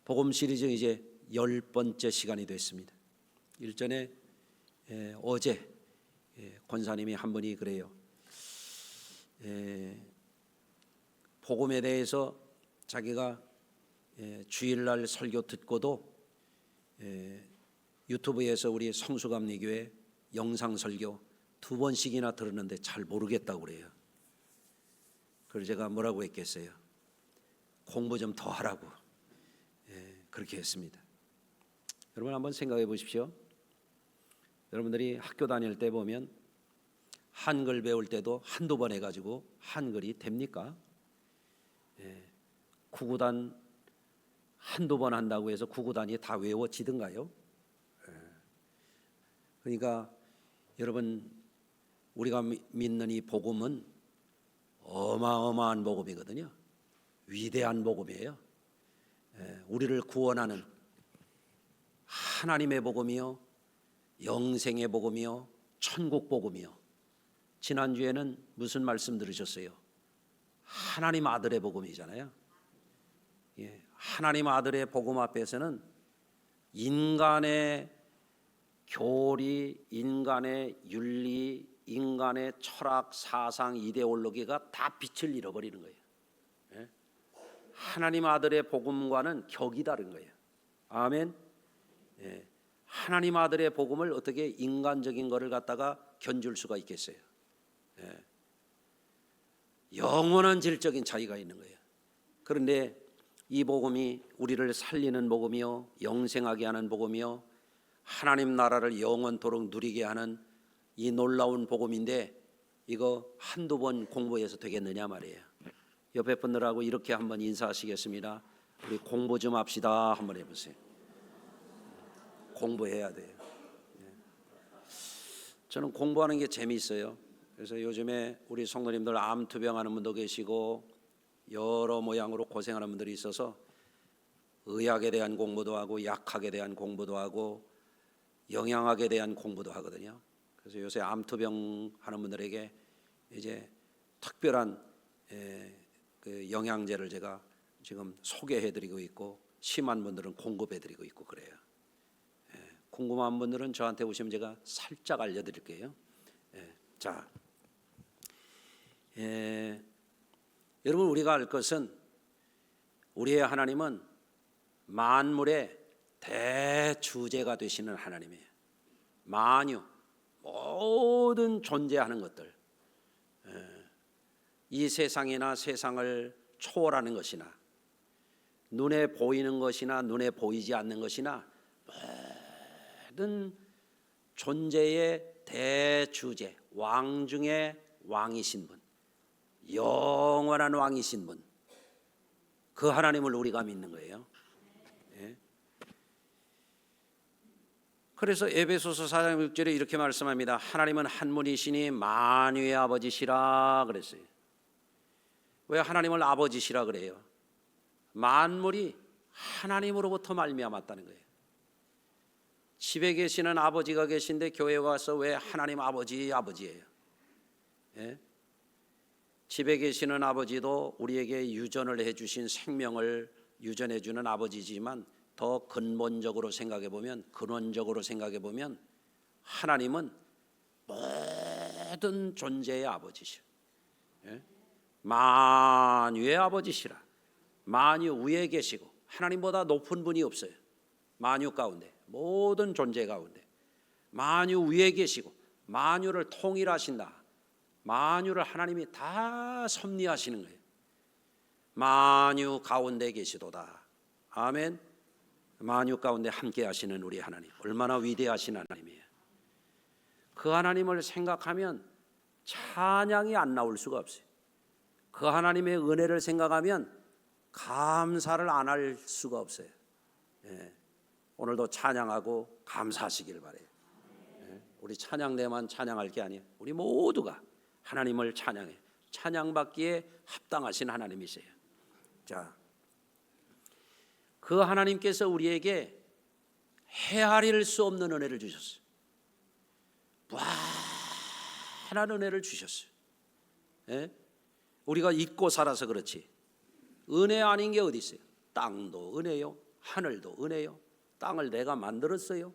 복음 시리즈 이제 10번째 시간이 됐습니다. 일전에 어제 권사님이 한 분이 그래요. 복음에 대해서 자기가 주일날 설교 듣고도 유튜브에서 우리 성수감리교회 영상 설교 2번씩이나 들었는데 잘 모르겠다고 그래요. 그래서 제가 뭐라고 했겠어요? 공부 좀 더 하라고 그렇게 했습니다. 여러분 한번 생각해 보십시오. 여러분들이 학교 다닐 때 보면 한글 배울 때도 한두 번 해가지고 한글이 됩니까? 구구단 한두 번 한다고 해서 구구단이 다 외워지든가요? 그러니까 여러분 우리가 믿는 이 복음은 어마어마한 복음이거든요. 위대한 복음이에요. 우리를 구원하는 하나님의 복음이요, 영생의 복음이요, 천국 복음이요. 지난주에는 무슨 말씀 들으셨어요? 하나님 아들의 복음이잖아요. 하나님 아들의 복음 앞에서는 인간의 교리, 인간의 윤리, 인간의 철학, 사상, 이데올로기가 다 빛을 잃어버리는 거예요. 하나님 아들의 복음과는 격이 다른 거예요. 아멘. 하나님 아들의 복음을 어떻게 인간적인 것을 갖다가 견줄 수가 있겠어요? 영원한 질적인 차이가 있는 거예요. 그런데 이 복음이 우리를 살리는 복음이요, 영생하게 하는 복음이요, 하나님 나라를 영원토록 누리게 하는 이 놀라운 복음인데 이거 한두 번 공부해서 되겠느냐 말이에요. 옆에 분들하고 이렇게 한번 인사하시겠습니다. 우리 공부 좀 합시다. 한번 해보세요. 공부해야 돼요. 저는 공부하는 게 재미있어요. 그래서 요즘에 우리 성도님들 암투병하는 분도 계시고 여러 모양으로 고생하는 분들이 있어서 의학에 대한 공부도 하고 약학에 대한 공부도 하고 영양학에 대한 공부도 하거든요. 그래서 요새 암투병 하는 분들에게 이제 특별한 그 영양제를 제가 지금 소개해드리고 있고 심한 분들은 공급해드리고 있고 그래요. 궁금한 분들은 저한테 오시면 제가 살짝 알려드릴게요. 자, 여러분 우리가 알 것은 우리의 하나님은 만물의 대주제가 되시는 하나님이에요. 만유, 모든 존재하는 것들, 이 세상이나 세상을 초월하는 것이나 눈에 보이는 것이나 눈에 보이지 않는 것이나 모든 존재의 대주제, 왕 중에 왕이신 분, 영원한 왕이신 분, 그 하나님을 우리가 믿는 거예요. 그래서 에베소서 4장 6절에 이렇게 말씀합니다. 하나님은 한 분이시니 만유의 아버지시라 그랬어요. 왜 하나님을 아버지시라 그래요? 만물이 하나님으로부터 말미암았다는 거예요. 집에 계시는 아버지가 계신데 교회 와서 왜 하나님 아버지예요? 집에 계시는 아버지도 우리에게 유전을 해주신 생명을 유전해 주는 아버지지만 더 근본적으로 생각해 보면, 근원적으로 생각해 보면 하나님은 모든 존재의 아버지시라. 만유의 아버지시라. 만유 위에 계시고 하나님보다 높은 분이 없어요. 만유 가운데, 모든 존재 가운데 만유 위에 계시고 만유를 통일하신다. 만유를 하나님이 다 섭리하시는 거예요. 만유 가운데 계시도다. 아멘. 만유 가운데 함께 하시는 우리 하나님, 얼마나 위대하신 하나님이에요. 그 하나님을 생각하면 찬양이 안 나올 수가 없어요. 그 하나님의 은혜를 생각하면 감사를 안 할 수가 없어요. 오늘도 찬양하고 감사하시길 바래요. 우리 찬양대만 찬양할 게 아니에요. 우리 모두가 하나님을 찬양해. 찬양받기에 합당하신 하나님이세요. 자, 그 하나님께서 우리에게 헤아릴 수 없는 은혜를 주셨어요. 무한한 은혜를 주셨어요. 우리가 잊고 살아서 그렇지 은혜 아닌 게 어디 있어요? 땅도 은혜요, 하늘도 은혜요. 땅을 내가 만들었어요.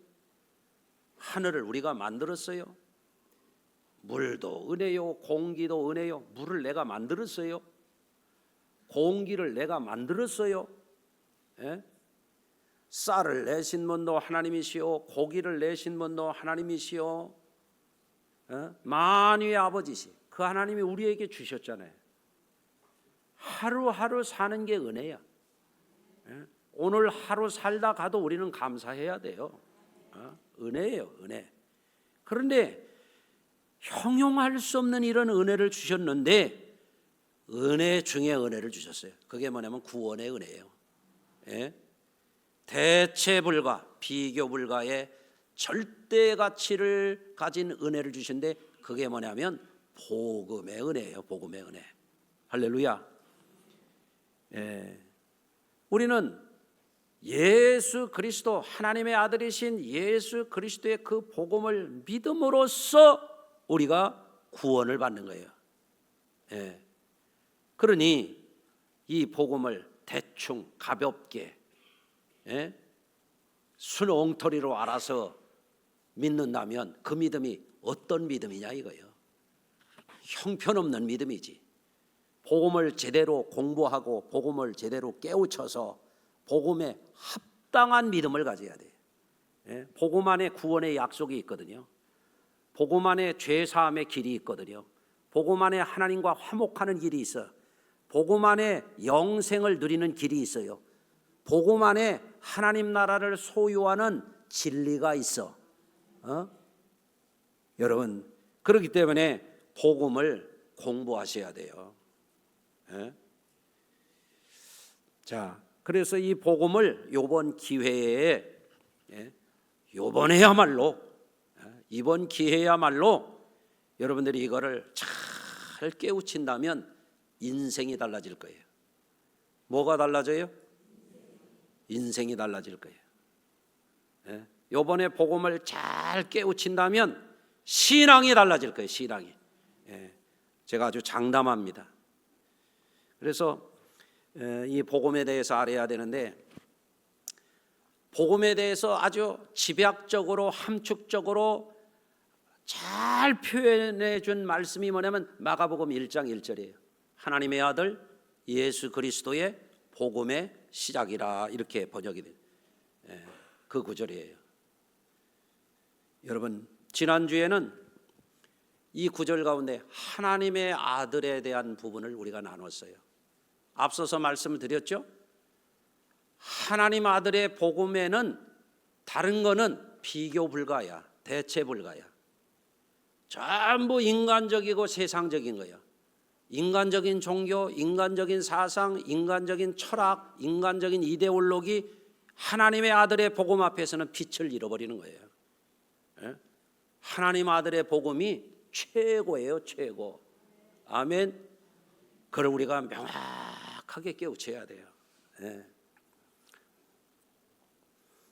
하늘을 우리가 만들었어요. 물도 은혜요. 공기도 은혜요. 물을 내가 만들었어요. 공기를 내가 만들었어요. 예? 쌀을 내신 분도 하나님이시오. 고기를 내신 분도 하나님이시오. 예? 만유의 아버지시. 그 하나님이 우리에게 주셨잖아요. 하루하루 사는 게 은혜야. 예? 오늘 하루 살다 가도 우리는 감사해야 돼요. 은혜예요, 은혜. 그런데 형용할 수 없는 이런 은혜를 주셨는데 은혜 중에 은혜를 주셨어요. 그게 뭐냐면 구원의 은혜예요. 예? 대체 불가, 비교 불가의 절대 가치를 가진 은혜를 주신데 그게 뭐냐면 복음의 은혜예요. 복음의 은혜. 할렐루야. 예. 우리는 예수 그리스도 하나님의 아들이신 예수 그리스도의 그 복음을 믿음으로써 우리가 구원을 받는 거예요. 예. 그러니 이 복음을 대충 가볍게 순 엉터리로 알아서 믿는다면 그 믿음이 어떤 믿음이냐 이거예요. 형편없는 믿음이지. 복음을 제대로 공부하고 복음을 제대로 깨우쳐서 복음에 합당한 믿음을 가져야 돼요. 복음 안에 구원의 약속이 있거든요. 복음 안에 죄사함의 길이 있거든요. 복음 안에 하나님과 화목하는 길이 있어요. 복음 안에 영생을 누리는 길이 있어요. 복음 안에 하나님 나라를 소유하는 진리가 있어. 여러분, 그렇기 때문에 복음을 공부하셔야 돼요. 자, 그래서 이 복음을 이번 기회에 이번 기회야말로 여러분들이 이거를 잘 깨우친다면 인생이 달라질 거예요. 뭐가 달라져요? 인생이 달라질 거예요. 이번에 복음을 잘 깨우친다면 신앙이 달라질 거예요. 신앙이. 제가 아주 장담합니다. 그래서 이 복음에 대해서 알아야 되는데 복음에 대해서 아주 집약적으로 함축적으로 잘 표현해 준 말씀이 뭐냐면 마가복음 1장 1절이에요. 하나님의 아들 예수 그리스도의 복음의 시작이라 이렇게 번역이 돼요. 그 구절이에요. 여러분, 지난주에는 이 구절 가운데 하나님의 아들에 대한 부분을 우리가 나눴어요. 앞서서 말씀을 드렸죠. 하나님 아들의 복음에는 다른 거는 비교 불가야, 대체 불가야. 전부 인간적이고 세상적인 거야. 인간적인 종교, 인간적인 사상, 인간적인 철학, 인간적인 이데올로기, 하나님의 아들의 복음 앞에서는 빛을 잃어버리는 거예요. 하나님 아들의 복음이 최고예요, 최고. 아멘. 그걸 우리가 명확하게 깨우쳐야 돼요.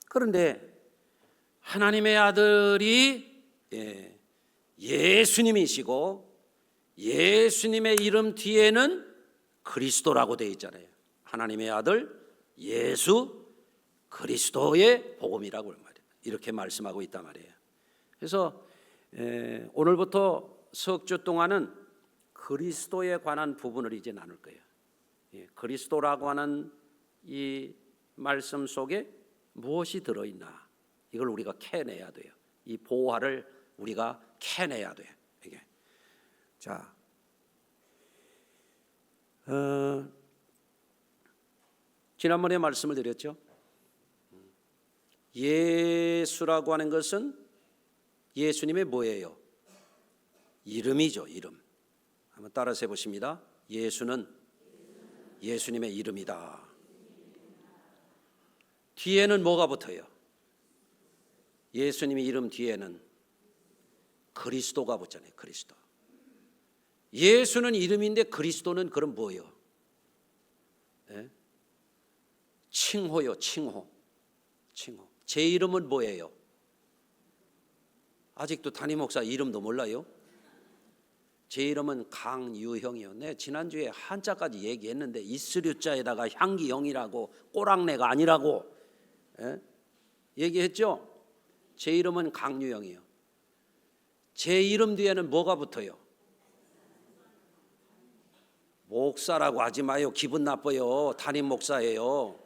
그런데 하나님의 아들이 예수님이시고 예수님의 이름 뒤에는 그리스도라고 되어 있잖아요. 하나님의 아들 예수 그리스도의 복음이라고 말이에요. 이렇게 말씀하고 있단 말이에요. 그래서 오늘부터 석 주 동안은 그리스도에 관한 부분을 이제 나눌 거예요. 그리스도라고 하는 이 말씀 속에 무엇이 들어있나 이걸 우리가 캐내야 돼요. 이 보화를 우리가 캐내야 돼요. 이게. 자, 지난번에 말씀을 드렸죠. 예수라고 하는 것은 예수님의 뭐예요? 이름이죠. 이름. 한번 따라서 해보십니다. 예수는 예수님의 이름이다. 뒤에는 뭐가 붙어요? 예수님의 이름 뒤에는 그리스도가 붙잖아요. 그리스도. 예수는 이름인데 그리스도는 그럼 뭐예요? 칭호요. 칭호. 제 이름은 뭐예요? 아직도 담임 목사 이름도 몰라요? 제 이름은 강유형이요. 네, 지난주에 한자까지 얘기했는데 이스류자에다가 향기형이라고 꼬랑내가 아니라고 예? 얘기했죠? 제 이름은 강유영이에요. 제 이름 뒤에는 뭐가 붙어요? 목사라고 하지 마요. 기분 나빠요. 담임 목사예요.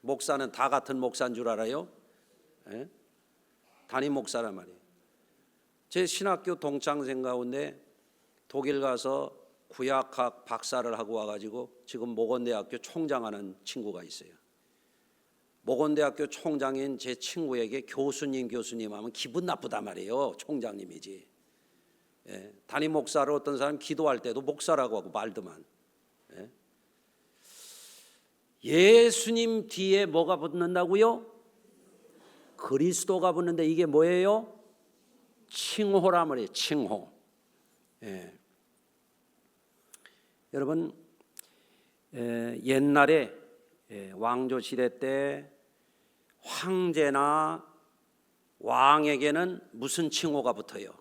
목사는 다 같은 목사인 줄 알아요? 예? 담임 목사란 말이에요. 제 신학교 동창생 가운데 독일 가서 구약학 박사를 하고 와가지고 지금 모건대학교 총장하는 친구가 있어요. 모건대학교 총장인 제 친구에게 교수님 하면 기분 나쁘단 말이에요. 총장님이지. 예, 담임 목사를 어떤 사람 기도할 때도 목사라고 하고 말더만. 예. 예수님 뒤에 뭐가 붙는다고요? 그리스도가 붙는데 이게 뭐예요? 칭호란 말이에요. 칭호. 예. 여러분 옛날에 왕조 시대 때 황제나 왕에게는 무슨 칭호가 붙어요?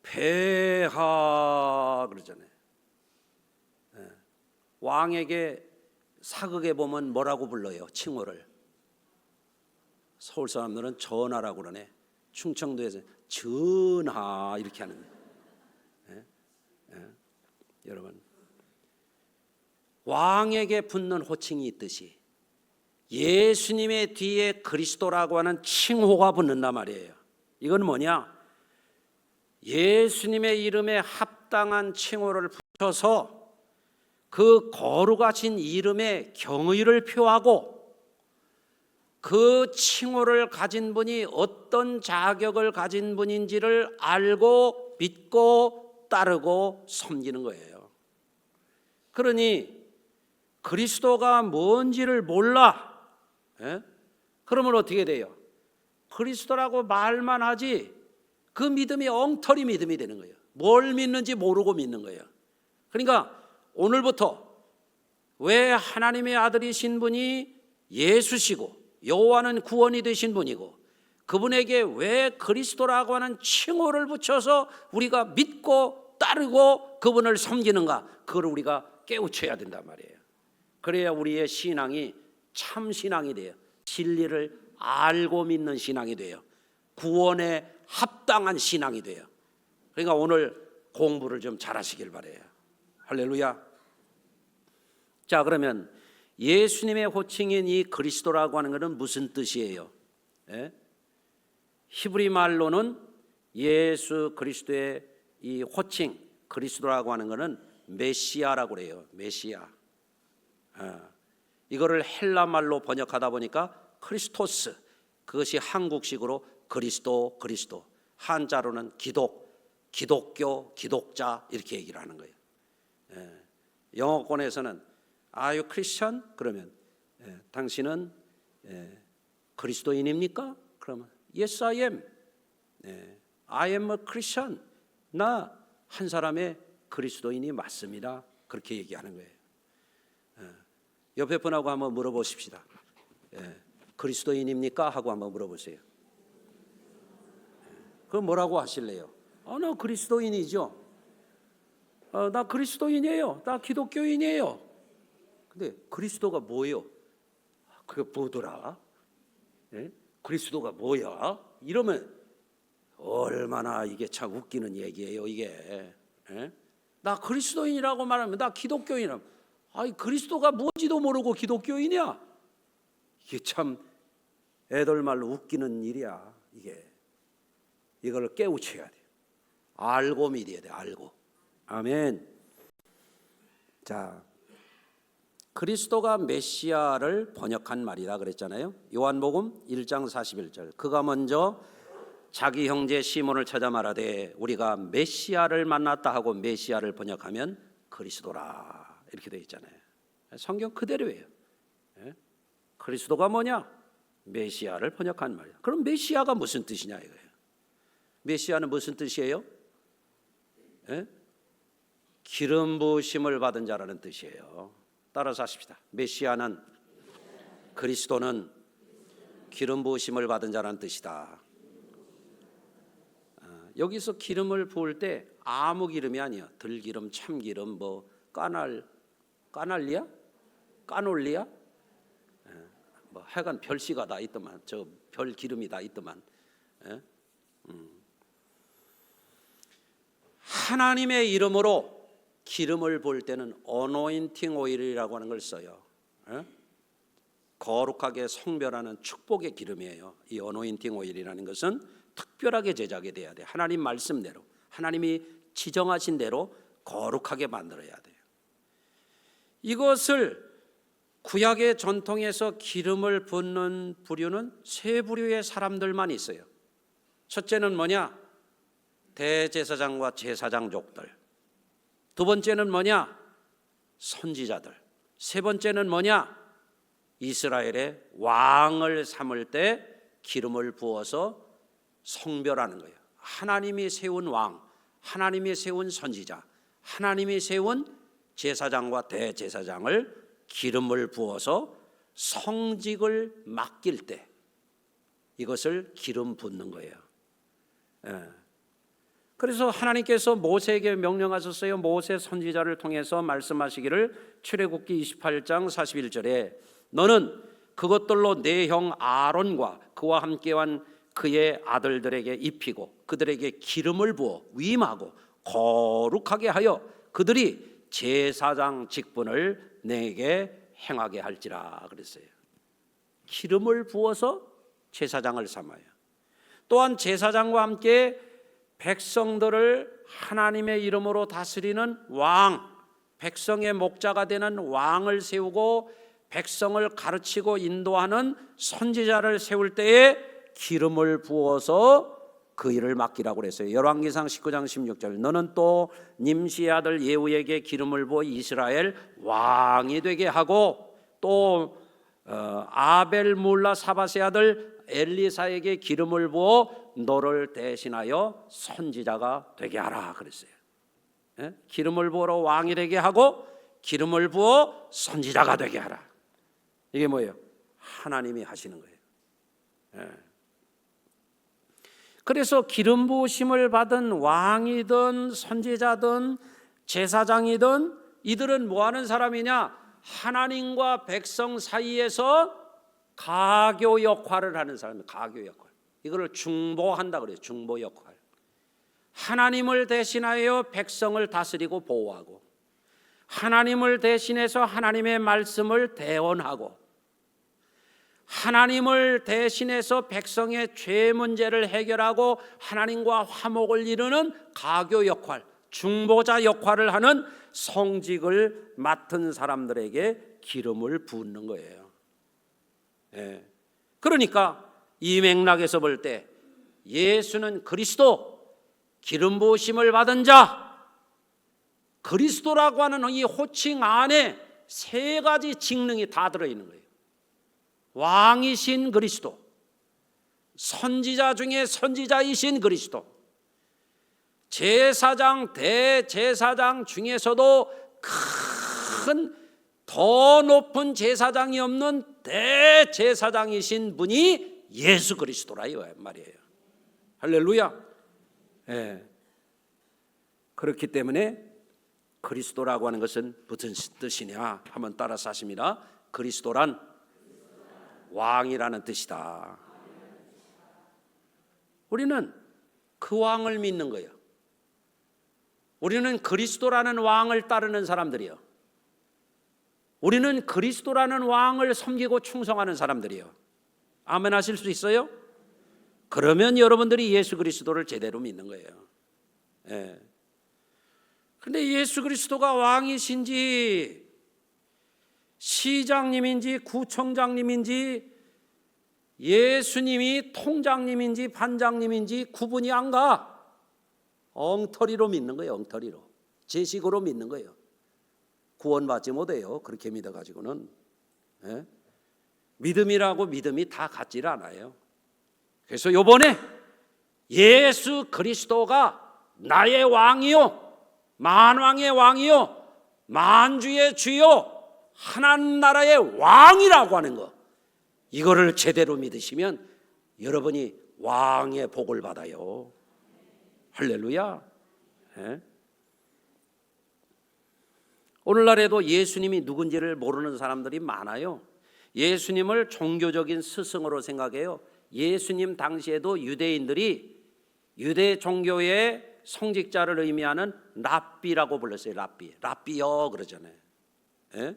폐하 그러잖아요. 왕에게 사극에 보면 뭐라고 불러요? 칭호를. 서울 사람들은 전하라고 그러네. 충청도에서 전하 이렇게 하는 거예요. 여러분 왕에게 붙는 호칭이 있듯이 예수님의 뒤에 그리스도라고 하는 칭호가 붙는단 말이에요. 이건 뭐냐? 예수님의 이름에 합당한 칭호를 붙여서 그 거룩하신 이름의 경의를 표하고 그 칭호를 가진 분이 어떤 자격을 가진 분인지를 알고 믿고 따르고 섬기는 거예요. 그러니 그리스도가 뭔지를 몰라. 예? 그러면 어떻게 돼요? 그리스도라고 말만 하지 그 믿음이 엉터리 믿음이 되는 거예요. 뭘 믿는지 모르고 믿는 거예요. 그러니까 오늘부터 왜 하나님의 아들이신 분이 예수시고 여호와는 구원이 되신 분이고 그분에게 왜 그리스도라고 하는 칭호를 붙여서 우리가 믿고 따르고 그분을 섬기는가, 그걸 우리가 깨우쳐야 된단 말이에요. 그래야 우리의 신앙이 참 신앙이 돼요. 진리를 알고 믿는 신앙이 돼요. 구원에 합당한 신앙이 돼요. 그러니까 오늘 공부를 좀 잘하시길 바라요. 할렐루야. 자, 그러면 예수님의 호칭인 이 그리스도라고 하는 것은 무슨 뜻이에요? 예? 히브리 말로는 예수 그리스도의 이 호칭 그리스도라고 하는 것은 메시아라고 그래요. 메시아. 이거를 헬라 말로 번역하다 보니까 크리스토스, 그것이 한국식으로 그리스도, 한자로는 기독교, 기독자 이렇게 얘기를 하는 거예요. 영어권에서는 Are you Christian? 그러면 당신은 그리스도인입니까? 그러면 Yes, I am. I am a Christian. 나 한 사람의 그리스도인이 맞습니다. 그렇게 얘기하는 거예요. 옆에 분하고 한번 물어보십시다. 그리스도인입니까? 하고 한번 물어보세요. 그럼 뭐라고 하실래요? 나 그리스도인이죠. 나 그리스도인이에요. 나 기독교인이에요. 근데 그리스도가 뭐예요? 그게 뭐더라? 그리스도가 뭐야? 이러면 얼마나 이게 참 웃기는 얘기예요, 이게. 나 그리스도인이라고 말하면 나 기독교인이라면 아니 그리스도가 뭔지도 모르고 기독교인이야? 이게 참 애들 말로 웃기는 일이야. 이걸 깨우쳐야 돼요. 알고 믿어야 돼. 알고. 아멘. 자, 그리스도가 메시아를 번역한 말이라 그랬잖아요. 요한복음 1장 41절. 그가 먼저 자기 형제 시몬을 찾아 말하되 우리가 메시아를 만났다 하고 메시아를 번역하면 그리스도라 이렇게 되어 있잖아요. 성경 그대로예요. 그리스도가 뭐냐? 메시아를 번역한 말이야. 그럼 메시아가 무슨 뜻이냐 이거예요. 메시아는 무슨 뜻이에요? 기름 부으심을 받은 자라는 뜻이에요. 따라서 하십시다. 메시아는, 그리스도는 기름 부으심을 받은 자라는 뜻이다. 여기서 기름을 부을 때 아무 기름이 아니야. 들기름, 참기름, 뭐 까날리야? 까놀리야? 뭐 하여간 별씨가 다 있더만, 저 별 기름이 다 있더만. 예? 하나님의 이름으로 기름을 부을 때는 어노인팅 오일이라고 하는 걸 써요. 예? 거룩하게 성별하는 축복의 기름이에요. 이 어노인팅 오일이라는 것은 특별하게 제작이 돼야 돼요. 하나님 말씀대로, 하나님이 지정하신 대로 거룩하게 만들어야 돼요. 이것을 구약의 전통에서 기름을 붓는 부류는 세 부류의 사람들만 있어요. 첫째는 뭐냐? 대제사장과 제사장족들. 두 번째는 뭐냐? 선지자들. 세 번째는 뭐냐? 이스라엘의 왕을 삼을 때 기름을 부어서 성별하는 거예요. 하나님이 세운 왕, 하나님이 세운 선지자, 하나님이 세운 제사장과 대제사장을 기름을 부어서 성직을 맡길 때 이것을 기름 붓는 거예요. 그래서 하나님께서 모세에게 명령하셨어요. 모세 선지자를 통해서 말씀하시기를 출애굽기 28장 41절에 너는 그것들로 내 형 아론과 그와 함께한 그의 아들들에게 입히고 그들에게 기름을 부어 위임하고 거룩하게 하여 그들이 제사장 직분을 내게 행하게 할지라 그랬어요. 기름을 부어서 제사장을 삼아요. 또한 제사장과 함께 백성들을 하나님의 이름으로 다스리는 왕, 백성의 목자가 되는 왕을 세우고 백성을 가르치고 인도하는 선지자를 세울 때에 기름을 부어서 그 일을 맡기라고 그랬어요. 열왕기상 19장 16절 너는 또 님시의 아들 예후에게 기름을 부어 이스라엘 왕이 되게 하고 또 아벨 물라 사바스의 아들 엘리사에게 기름을 부어 너를 대신하여 선지자가 되게 하라 그랬어요. 예? 기름을 부어 왕이 되게 하고 기름을 부어 선지자가 되게 하라. 이게 뭐예요? 하나님이 하시는 거예요. 예. 그래서 기름 부으심을 받은 왕이든 선지자든 제사장이든 이들은 뭐 하는 사람이냐? 하나님과 백성 사이에서 가교 역할을 하는 사람이에요. 가교 역할. 이거를 중보한다 그래요. 중보 역할. 하나님을 대신하여 백성을 다스리고 보호하고 하나님을 대신해서 하나님의 말씀을 대언하고 하나님을 대신해서 백성의 죄 문제를 해결하고 하나님과 화목을 이루는 가교 역할, 중보자 역할을 하는 성직을 맡은 사람들에게 기름을 붓는 거예요. 예. 그러니까 이 맥락에서 볼 때 예수는 그리스도, 기름 부으심을 받은 자, 그리스도라고 하는 이 호칭 안에 세 가지 직능이 다 들어있는 거예요. 왕이신 그리스도, 선지자 중에 선지자이신 그리스도, 제사장, 대제사장 중에서도 큰 더 높은 제사장이 없는 대제사장이신 분이 예수 그리스도라 이 말이에요. 할렐루야. 예. 그렇기 때문에 그리스도라고 하는 것은 무슨 뜻이냐 한번 따라서 하십니다. 그리스도란 왕이라는 뜻이다. 우리는 그 왕을 믿는 거예요. 우리는 그리스도라는 왕을 따르는 사람들이요. 우리는 그리스도라는 왕을 섬기고 충성하는 사람들이요. 아멘 하실 수 있어요? 그러면 여러분들이 예수 그리스도를 제대로 믿는 거예요. 예. 그런데 예수 그리스도가 왕이신지 시장님인지 구청장님인지 예수님이 통장님인지 반장님인지 구분이 안 가. 엉터리로 믿는 거예요. 엉터리로. 제식으로 믿는 거예요. 구원받지 못해요. 그렇게 믿어가지고는. 예? 믿음이라고 믿음이 다 같지를 않아요. 그래서 이번에 예수 그리스도가 나의 왕이요 만왕의 왕이요 만주의 주요 하나님 나라의 왕이라고 하는 거, 이거를 제대로 믿으시면 여러분이 왕의 복을 받아요. 할렐루야. 예? 오늘날에도 예수님이 누군지를 모르는 사람들이 많아요. 예수님을 종교적인 스승으로 생각해요. 예수님 당시에도 유대인들이 유대 종교의 성직자를 의미하는 랍비라고 불렀어요. 랍비여 그러잖아요. 예?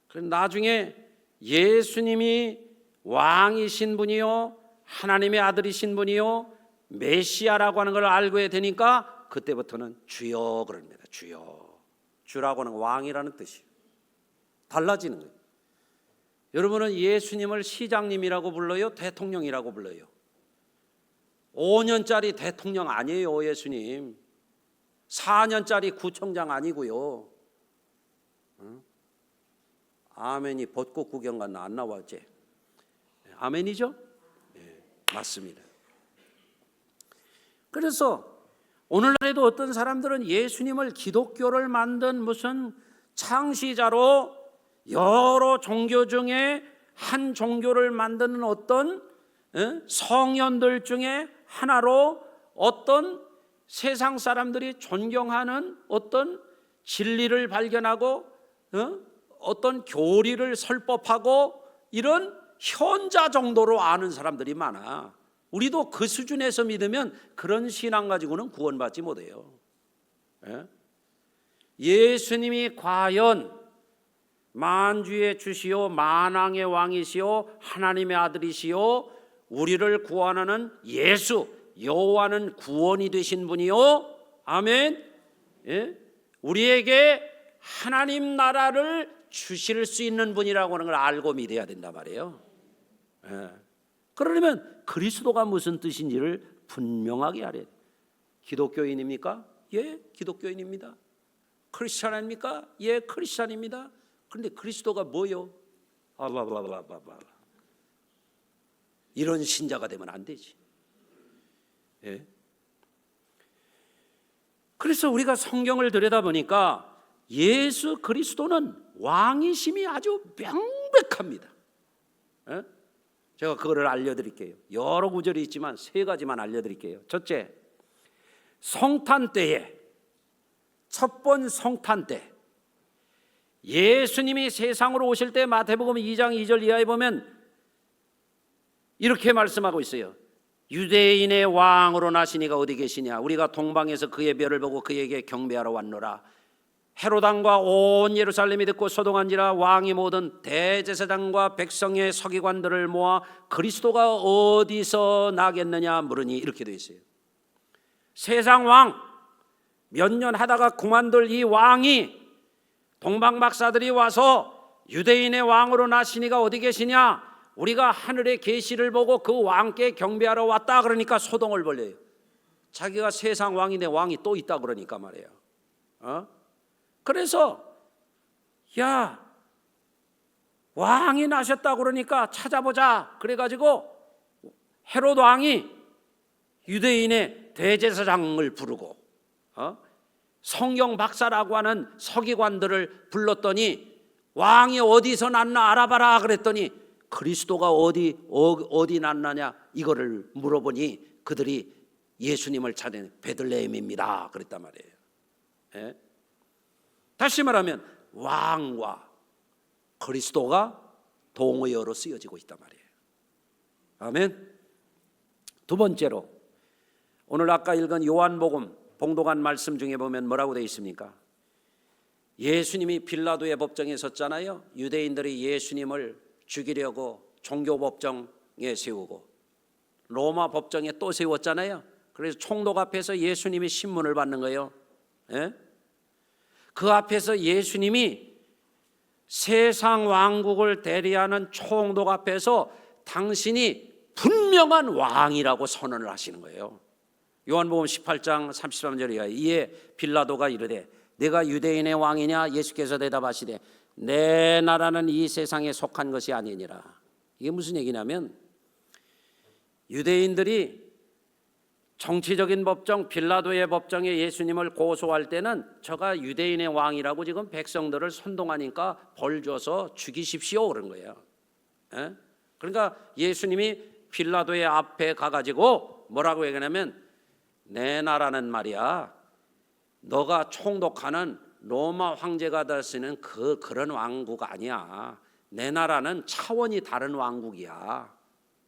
그럼 나중에 예수님이 왕이신 분이요, 하나님의 아들이신 분이요, 메시아라고 하는 걸 알게 되니까 그때부터는 주여 그럽니다. 주여. 주라고 하는 왕이라는 뜻이에요. 달라지는 거예요. 여러분은 예수님을 시장님이라고 불러요? 대통령이라고 불러요? 5년짜리 대통령 아니에요. 예수님 4년짜리 구청장 아니고요. 아멘이 벚꽃 구경 갔나 안 나왔지? 아멘이죠? 네, 맞습니다. 그래서 오늘날에도 어떤 사람들은 예수님을 기독교를 만든 무슨 창시자로 여러 종교 중에 한 종교를 만드는 어떤 성현들 중에 하나로 어떤 세상 사람들이 존경하는 어떤 진리를 발견하고 어떤 교리를 설법하고 이런 현자 정도로 아는 사람들이 많아. 우리도 그 수준에서 믿으면 그런 신앙 가지고는 구원받지 못해요. 예수님이 과연 만주의 주시오 만왕의 왕이시오 하나님의 아들이시오 우리를 구원하는 예수 여호와는 구원이 되신 분이요 아멘. 우리에게 하나님 나라를 주실 수 있는 분이라고 하는 걸 알고 믿어야 된단 말이에요. 그러려면 그리스도가 무슨 뜻인지를 분명하게 알아야 돼요. 기독교인입니까? 예, 기독교인입니다. 크리스찬입니까? 예, 크리스찬입니다. 그런데 그리스도가 뭐요? 이런 신자가 되면 안 되지. 예. 그래서 우리가 성경을 들여다보니까 예수 그리스도는 왕이심이 아주 명백합니다. 예? 제가 그거를 알려드릴게요. 여러 구절이 있지만 세 가지만 알려드릴게요. 첫째, 성탄 때에 첫 번 성탄 때 예수님이 세상으로 오실 때 마태복음 2장 2절 이하에 보면 이렇게 말씀하고 있어요. 유대인의 왕으로 나시니가 어디 계시냐? 우리가 동방에서 그의 별을 보고 그에게 경배하러 왔노라. 헤롯 왕과 온 예루살렘이 듣고 소동한지라 왕이 모든 대제사장과 백성의 서기관들을 모아 그리스도가 어디서 나겠느냐 물으니 이렇게 되어 있어요. 세상 왕 몇 년 하다가 그만둘 이 왕이 동방 박사들이 와서 유대인의 왕으로 나시니가 어디 계시냐? 우리가 하늘의 계시를 보고 그 왕께 경배하러 왔다 그러니까 소동을 벌려요. 자기가 세상 왕인데 왕이 또 있다 그러니까 말이에요. 그래서 야 왕이 나셨다 그러니까 찾아보자 그래가지고 헤롯 왕이 유대인의 대제사장을 부르고 성경 박사라고 하는 서기관들을 불렀더니 왕이 어디서 났나 알아봐라 그랬더니 그리스도가 어디 났느냐 이거를 물어보니 그들이 예수님을 찾은 베들레헴입니다 그랬단 말이에요. 예? 다시 말하면 왕과 그리스도가 동의어로 쓰여지고 있단 말이에요. 아멘. 두 번째로 오늘 아까 읽은 요한복음 봉독한 말씀 중에 보면 뭐라고 되어 있습니까? 예수님이 빌라도의 법정에 섰잖아요. 유대인들이 예수님을 죽이려고 종교법정에 세우고 로마 법정에 또 세웠잖아요. 그래서 총독 앞에서 예수님이 신문을 받는 거예요. 예? 그 앞에서 예수님이 세상 왕국을 대리하는 총독 앞에서 당신이 분명한 왕이라고 선언을 하시는 거예요. 요한복음 18장 33절에 이에 빌라도가 이르되 내가 유대인의 왕이냐? 예수께서 대답하시되 내 나라는 이 세상에 속한 것이 아니니라. 이게 무슨 얘기냐면 유대인들이 정치적인 법정 빌라도의 법정에 예수님을 고소할 때는 저가 유대인의 왕이라고 지금 백성들을 선동하니까 벌 줘서 죽이십시오 그런 거예요. 예? 그러니까 예수님이 빌라도의 앞에 가가지고 뭐라고 얘기하냐면 내 나라는 말이야 너가 총독하는 로마 황제가 될 수 있는 그런 왕국 아니야. 내 나라는 차원이 다른 왕국이야.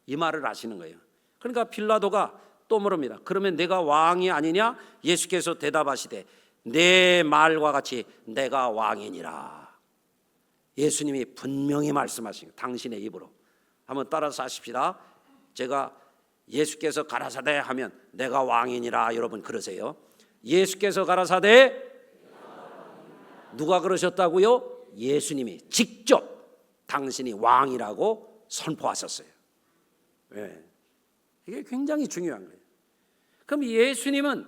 이 말을 하시는 거예요. 그러니까 빌라도가 또 물습니다. 그러면 내가 왕이 아니냐? 예수께서 대답하시되 내 말과 같이 내가 왕이니라. 예수님이 분명히 말씀하신 거예요. 당신의 입으로. 한번 따라서 하십시다. 제가 예수께서 가라사대 하면 내가 왕이니라. 여러분 그러세요. 예수께서 가라사대, 누가 그러셨다고요? 예수님이 직접 당신이 왕이라고 선포하셨어요. 네. 이게 굉장히 중요한 거예요. 그럼 예수님은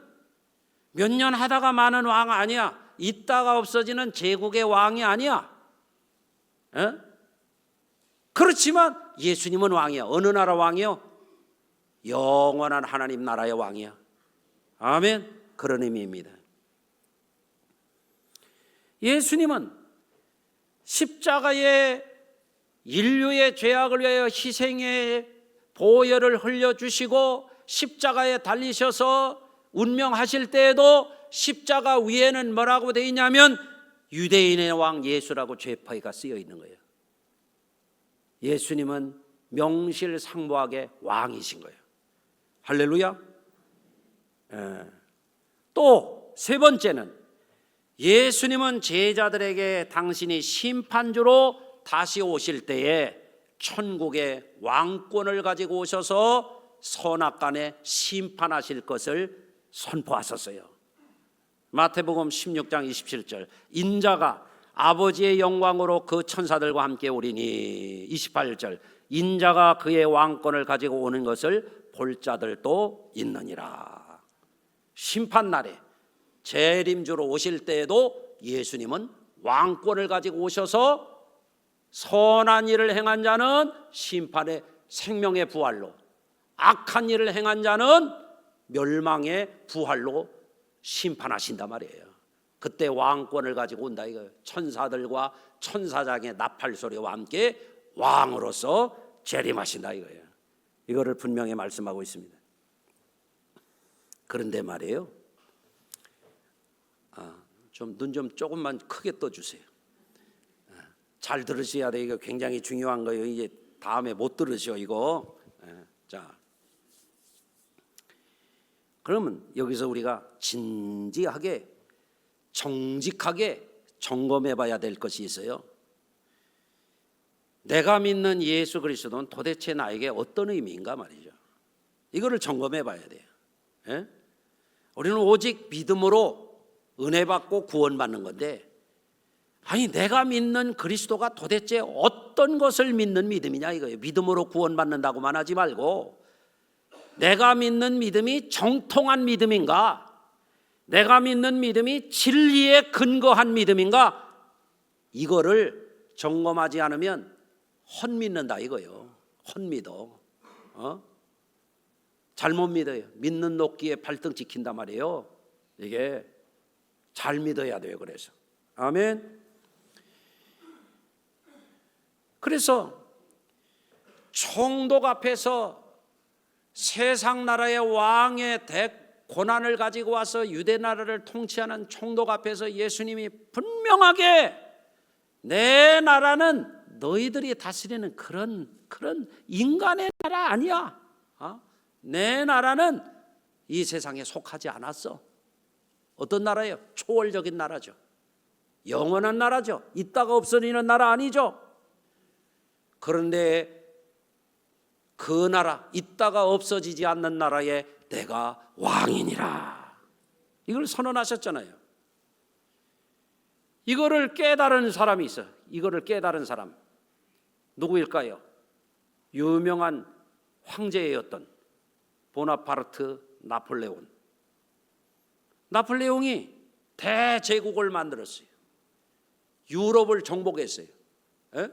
몇 년 하다가 많은 왕 아니야. 있다가 없어지는 제국의 왕이 아니야. 에? 그렇지만 예수님은 왕이야. 어느 나라 왕이요? 영원한 하나님 나라의 왕이야. 아멘. 그런 의미입니다. 예수님은 십자가에 인류의 죄악을 위하여 희생의 보혈을 흘려주시고 십자가에 달리셔서 운명하실 때에도 십자가 위에는 뭐라고 되어 있냐면 유대인의 왕 예수라고 죄파이가 쓰여 있는 거예요. 예수님은 명실상부하게 왕이신 거예요. 할렐루야. 또 세 번째는 예수님은 제자들에게 당신이 심판주로 다시 오실 때에 천국의 왕권을 가지고 오셔서 선악간에 심판하실 것을 선포하셨어요. 마태복음 16장 27절 인자가 아버지의 영광으로 그 천사들과 함께 오리니 28절 인자가 그의 왕권을 가지고 오는 것을 볼 자들도 있느니라. 심판날에 재림주로 오실 때에도 예수님은 왕권을 가지고 오셔서 선한 일을 행한 자는 심판의 생명의 부활로, 악한 일을 행한 자는 멸망의 부활로 심판하신단 말이에요. 그때 왕권을 가지고 온다 이거예요. 천사들과 천사장의 나팔 소리와 함께 왕으로서 재림하신다 이거예요. 이거를 분명히 말씀하고 있습니다. 그런데 말이에요. 눈 좀 조금만 크게 떠주세요. 잘 들으셔야 돼요. 이거 굉장히 중요한 거예요. 이제 다음에 못 들으셔 이거. 자, 그러면 여기서 우리가 진지하게 정직하게 점검해봐야 될 것이 있어요. 내가 믿는 예수 그리스도는 도대체 나에게 어떤 의미인가 말이죠. 이거를 점검해봐야 돼요. 예? 우리는 오직 믿음으로 은혜 받고 구원받는 건데, 아니 내가 믿는 그리스도가 도대체 어떤 것을 믿는 믿음이냐 이거예요. 믿음으로 구원받는다고만 하지 말고 내가 믿는 믿음이 정통한 믿음인가, 내가 믿는 믿음이 진리에 근거한 믿음인가, 이거를 점검하지 않으면 헛믿는다 이거예요. 헛믿어. 잘못 믿어요. 믿는 녹기에 발등 찍힌단 말이에요. 이게 잘 믿어야 돼요. 그래서 아멘. 그래서 총독 앞에서 세상 나라의 왕의 고난을 가지고 와서 유대 나라를 통치하는 총독 앞에서 예수님이 분명하게 내 나라는 너희들이 다스리는 그런 인간의 나라 아니야. 내 나라는 이 세상에 속하지 않았어. 어떤 나라예요? 초월적인 나라죠. 영원한 나라죠. 있다가 없어지는 나라 아니죠. 그런데 그 나라, 있다가 없어지지 않는 나라에 내가 왕이니라, 이걸 선언하셨잖아요. 이거를 깨달은 사람이 있어요. 이거를 깨달은 사람 누구일까요? 유명한 황제였던 보나파르트 나폴레옹이 대제국을 만들었어요. 유럽을 정복했어요. 에?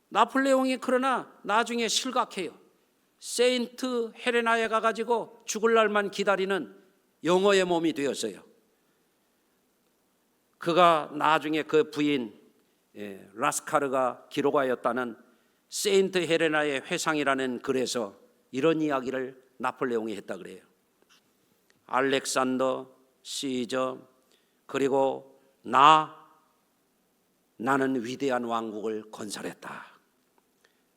나폴레옹이 그러나 나중에 실각해요. 세인트 헬레나에 가가지고 죽을 날만 기다리는 영어의 몸이 되었어요. 그가 나중에 그 부인 라스카르가 기록하였다는 세인트 헬레나의 회상이라는 글에서 이런 이야기를 나폴레옹이 했다 그래요. 알렉산더, 시저, 그리고 나 나는 위대한 왕국을 건설했다.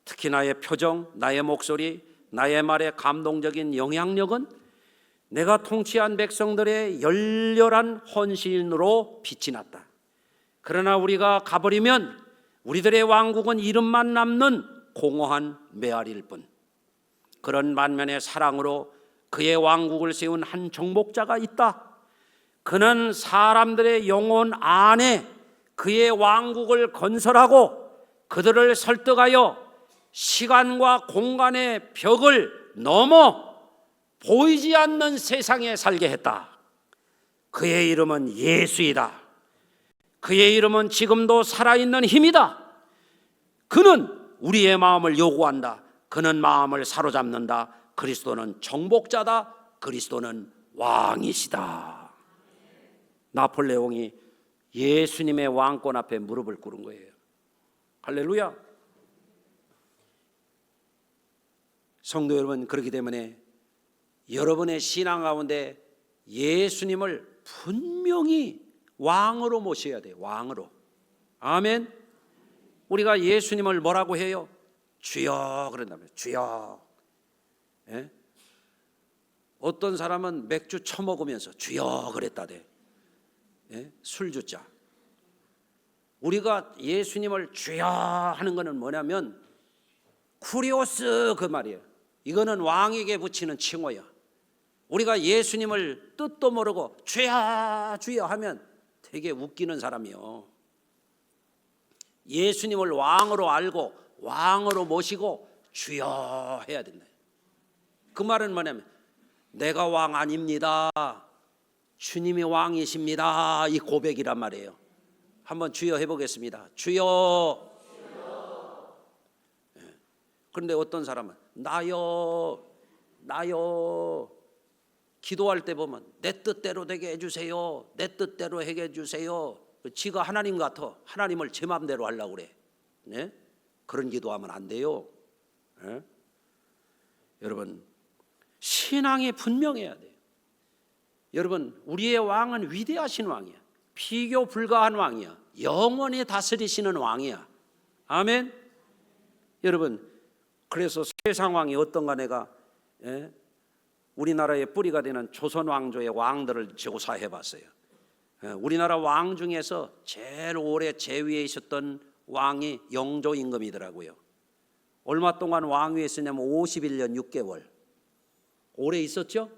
특히 나의 표정, 나의 목소리, 나의 말의 감동적인 영향력은 내가 통치한 백성들의 열렬한 헌신으로 빛이 났다. 그러나 우리가 가버리면 우리들의 왕국은 이름만 남는 공허한 메아리일 뿐. 그런 만면의 사랑으로 그의 왕국을 세운 한 정복자가 있다. 그는 사람들의 영혼 안에 그의 왕국을 건설하고 그들을 설득하여 시간과 공간의 벽을 넘어 보이지 않는 세상에 살게 했다. 그의 이름은 예수이다. 그의 이름은 지금도 살아있는 힘이다. 그는 우리의 마음을 요구한다. 그는 마음을 사로잡는다. 그리스도는 정복자다. 그리스도는 왕이시다. 나폴레옹이 예수님의 왕권 앞에 무릎을 꿇은 거예요. 할렐루야. 성도 여러분, 그렇기 때문에 여러분의 신앙 가운데 예수님을 분명히 왕으로 모셔야 돼요. 왕으로. 아멘. 우리가 예수님을 뭐라고 해요? 주여 그런다면 주여. 예? 어떤 사람은 맥주 처먹으면서 주여 그랬다대. 예? 술주자. 우리가 예수님을 주여 하는 것은 뭐냐면 쿠리오스 그 말이에요. 이거는 왕에게 붙이는 칭호야. 우리가 예수님을 뜻도 모르고 주여 주여 하면 되게 웃기는 사람이요. 예수님을 왕으로 알고 왕으로 모시고 주여 해야 된다. 그 말은 뭐냐면 내가 왕 아닙니다. 주님이 왕이십니다. 이 고백이란 말이에요. 한번 주여 해보겠습니다. 주여. 그런데 어떤 사람은 나요 기도할 때 보면 내 뜻대로 되게 해주세요. 내 뜻대로 하게 해주세요. 지가 하나님 같아. 하나님을 제 마음대로 하려고 그래. 네? 그런 기도하면 안 돼요. 네? 여러분 신앙이 분명해야 돼요. 여러분 우리의 왕은 위대하신 왕이야. 비교 불가한 왕이야. 영원히 다스리시는 왕이야. 아멘. 여러분 그래서 세상 왕이 어떤가 내가 우리나라의 뿌리가 되는 조선 왕조의 왕들을 조사해 봤어요. 우리나라 왕 중에서 제일 오래 재위에 있었던 왕이 영조 임금이더라고요. 얼마 동안 왕위에 있었냐면 51년 6개월. 오래 있었죠?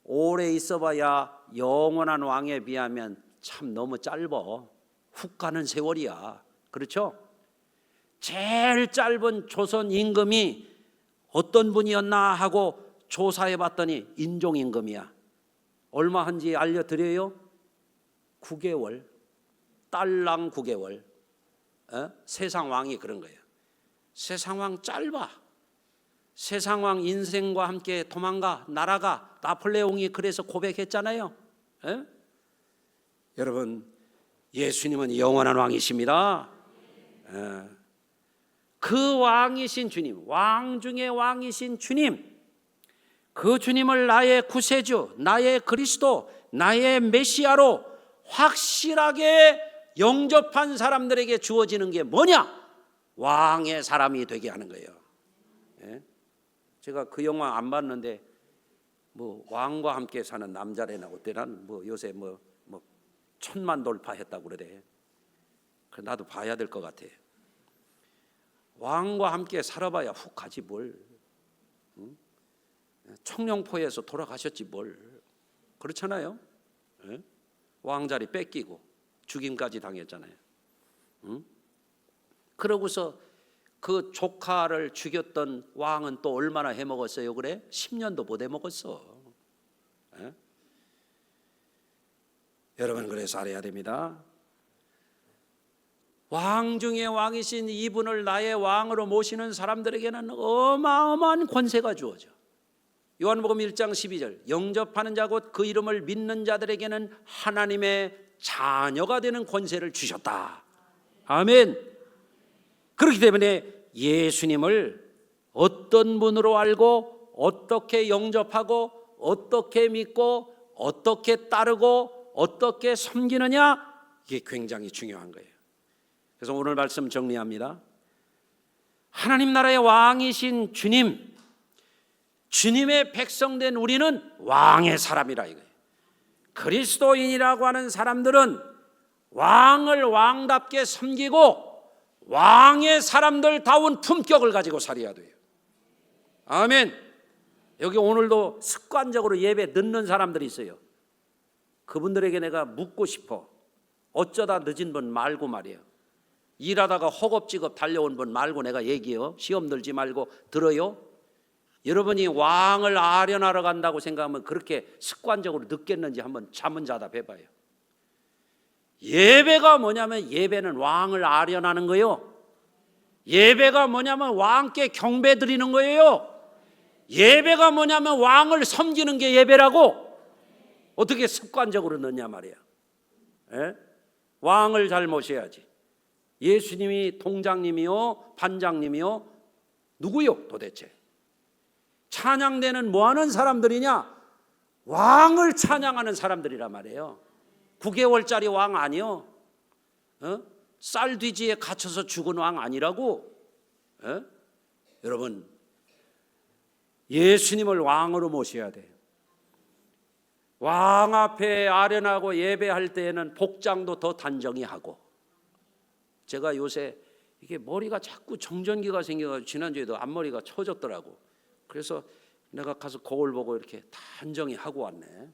오래 있어봐야 영원한 왕에 비하면 참 너무 짧아. 훅 가는 세월이야. 그렇죠? 제일 짧은 조선 임금이 어떤 분이었나 하고 조사해 봤더니 인종 임금이야. 얼마 한지 알려드려요? 9개월. 딸랑 9개월. 세상 왕이 그런 거예요. 세상 왕 짧아. 세상 왕 인생과 함께 도망가 날아가. 나폴레옹이 그래서 고백했잖아요. 여러분 예수님은 영원한 왕이십니다. 그 왕이신 주님, 왕 중에 왕이신 주님, 그 주님을 나의 구세주, 나의 그리스도, 나의 메시아로 확실하게 영접한 사람들에게 주어지는 게 뭐냐? 왕의 사람이 되게 하는 거예요. 제가 그 영화 안 봤는데 뭐 왕과 함께 사는 남자래나 어때난 뭐 요새 뭐 1000만 돌파했다고 그러대. 나도 봐야 될 것 같아. 왕과 함께 살아봐야 훅 가지 뭘. 청룡포에서 돌아가셨지 뭘. 그렇잖아요. 왕자리 뺏기고 죽임까지 당했잖아요. 그러고서 그 조카를 죽였던 왕은 또 얼마나 해먹었어요? 그래? 10년도 못 해먹었어. 여러분 그래서 알아야 됩니다. 왕 중에 왕이신 이분을 나의 왕으로 모시는 사람들에게는 어마어마한 권세가 주어져. 요한복음 1장 12절 영접하는 자 곧 그 이름을 믿는 자들에게는 하나님의 자녀가 되는 권세를 주셨다. 아멘. 그렇기 때문에 예수님을 어떤 분으로 알고 어떻게 영접하고 어떻게 믿고 어떻게 따르고 어떻게 섬기느냐, 이게 굉장히 중요한 거예요. 그래서 오늘 말씀 정리합니다. 하나님 나라의 왕이신 주님, 주님의 백성된 우리는 왕의 사람이라 이거예요. 그리스도인이라고 하는 사람들은 왕을 왕답게 섬기고 왕의 사람들다운 품격을 가지고 살아야 돼요. 아멘. 여기 오늘도 습관적으로 예배 늦는 사람들이 있어요. 그분들에게 내가 묻고 싶어. 어쩌다 늦은 분 말고 말이에요. 일하다가 허겁지겁 달려온 분 말고 내가 얘기해요. 시험 들지 말고 들어요. 여러분이 왕을 아련하러 간다고 생각하면 그렇게 습관적으로 늦겠는지 한번 잠은 자다 해봐요. 예배가 뭐냐면 예배는 왕을 아련하는 거예요. 예배가 뭐냐면 왕께 경배 드리는 거예요. 예배가 뭐냐면 왕을 섬기는 게 예배라고. 어떻게 습관적으로 넣냐 말이야. 예? 왕을 잘 모셔야지. 예수님이 동장님이요 반장님이요 누구요 도대체? 찬양대는 뭐하는 사람들이냐? 왕을 찬양하는 사람들이란 말이에요. 9개월짜리 왕 아니요. 쌀뒤지에 갇혀서 죽은 왕 아니라고. 여러분 예수님을 왕으로 모셔야 돼요. 왕 앞에 아련하고 예배할 때에는 복장도 더 단정히 하고. 제가 요새 이게 머리가 자꾸 정전기가 생겨가지고 지난주에도 앞머리가 처졌더라고. 그래서 내가 가서 거울 보고 이렇게 단정히 하고 왔네.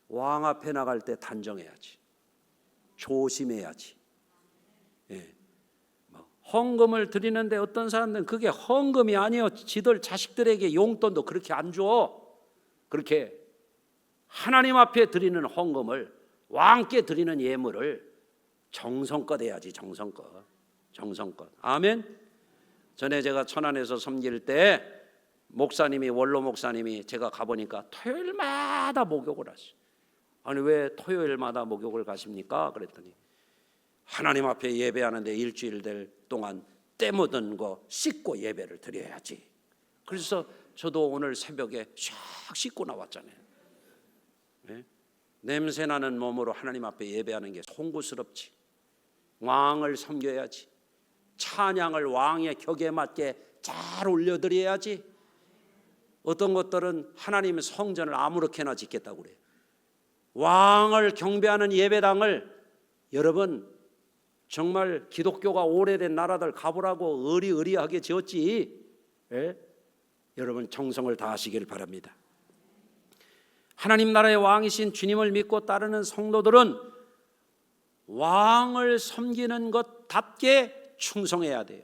왕 앞에 나갈 때 단정해야지. 조심해야지. 예. 헌금을 드리는데 어떤 사람들은 그게 헌금이 아니요. 지들 자식들에게 용돈도 그렇게 안 줘. 그렇게 하나님 앞에 드리는 헌금을, 왕께 드리는 예물을 정성껏 해야지. 정성껏. 아멘. 전에 제가 천안에서 섬길 때 목사님이, 원로 목사님이 제가 가보니까 토요일마다 목욕을 하시죠. 아니 왜 토요일마다 목욕을 가십니까? 그랬더니 하나님 앞에 예배하는데 일주일 동안 때 묻은 거 씻고 예배를 드려야지. 그래서 저도 오늘 새벽에 샥 씻고 나왔잖아요. 네? 냄새나는 몸으로 하나님 앞에 예배하는 게 송구스럽지. 왕을 섬겨야지. 찬양을 왕의 격에 맞게 잘 올려드려야지. 어떤 것들은 하나님의 성전을 아무렇게나 짓겠다고 그래요. 왕을 경배하는 예배당을 여러분 정말 기독교가 오래된 나라들 가보라고 의리의리하게 지었지. 예? 여러분 정성을 다하시길 바랍니다. 하나님 나라의 왕이신 주님을 믿고 따르는 성도들은 왕을 섬기는 것답게 충성해야 돼요.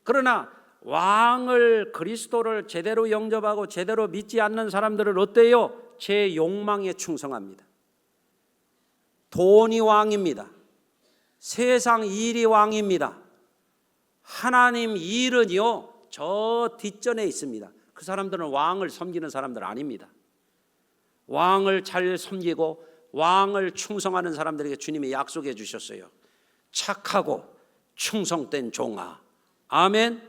그러나 왕을, 그리스도를 제대로 영접하고 제대로 믿지 않는 사람들은 어때요? 제 욕망에 충성합니다. 돈이 왕입니다. 세상 일이 왕입니다. 하나님 일은요 저 뒷전에 있습니다. 그 사람들은 왕을 섬기는 사람들 아닙니다. 왕을 잘 섬기고 왕을 충성하는 사람들에게 주님이 약속해 주셨어요. 착하고 충성된 종아, 아멘.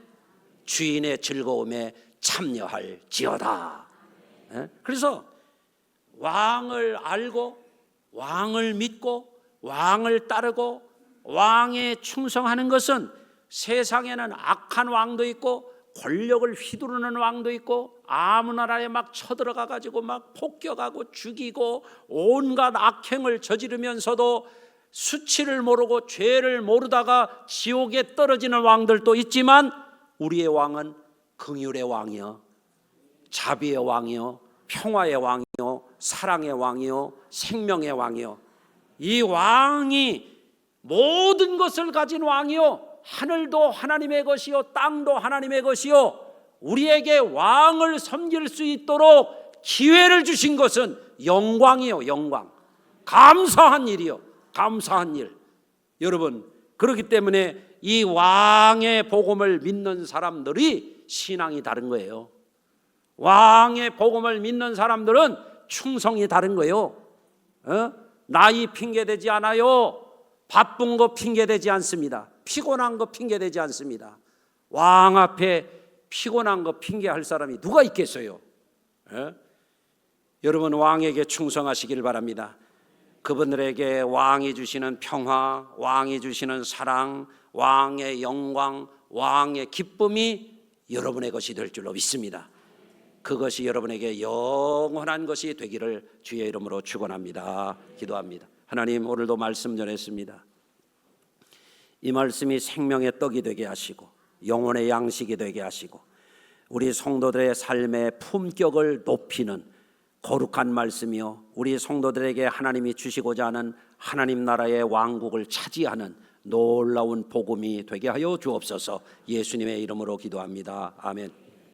주인의 즐거움에 참여할지어다. 그래서 왕을 알고 왕을 믿고 왕을 따르고 왕에 충성하는 것은 세상에는 악한 왕도 있고 권력을 휘두르는 왕도 있고 아무 나라에 막 쳐들어가 가지고 막 폭격하고 죽이고 온갖 악행을 저지르면서도 수치를 모르고 죄를 모르다가 지옥에 떨어지는 왕들도 있지만 우리의 왕은 긍휼의 왕이요, 자비의 왕이요, 평화의 왕이요, 사랑의 왕이요, 생명의 왕이요. 이 왕이 모든 것을 가진 왕이요, 하늘도 하나님의 것이요 땅도 하나님의 것이요, 우리에게 왕을 섬길 수 있도록 기회를 주신 것은 영광이요, 영광. 감사한 일이요, 감사한 일. 여러분, 그렇기 때문에 이 왕의 복음을 믿는 사람들이 신앙이 다른 거예요. 왕의 복음을 믿는 사람들은 충성이 다른 거예요. 나이 핑계대지 않아요. 바쁜 거 핑계대지 않습니다. 피곤한 거 핑계대지 않습니다. 왕 앞에 피곤한 거 핑계할 사람이 누가 있겠어요? 여러분 왕에게 충성하시길 바랍니다. 그분들에게 왕이 주시는 평화, 왕이 주시는 사랑, 왕의 영광, 왕의 기쁨이 여러분의 것이 될 줄로 믿습니다. 그것이 여러분에게 영원한 것이 되기를 주의 이름으로 축원합니다. 기도합니다. 하나님, 오늘도 말씀 전했습니다. 이 말씀이 생명의 떡이 되게 하시고 영혼의 양식이 되게 하시고 우리 성도들의 삶의 품격을 높이는 거룩한 말씀이요, 우리 성도들에게 하나님이 주시고자 하는 하나님 나라의 왕국을 차지하는 놀라운 복음이 되게 하여 주옵소서. 예수님의 이름으로 기도합니다. 아멘.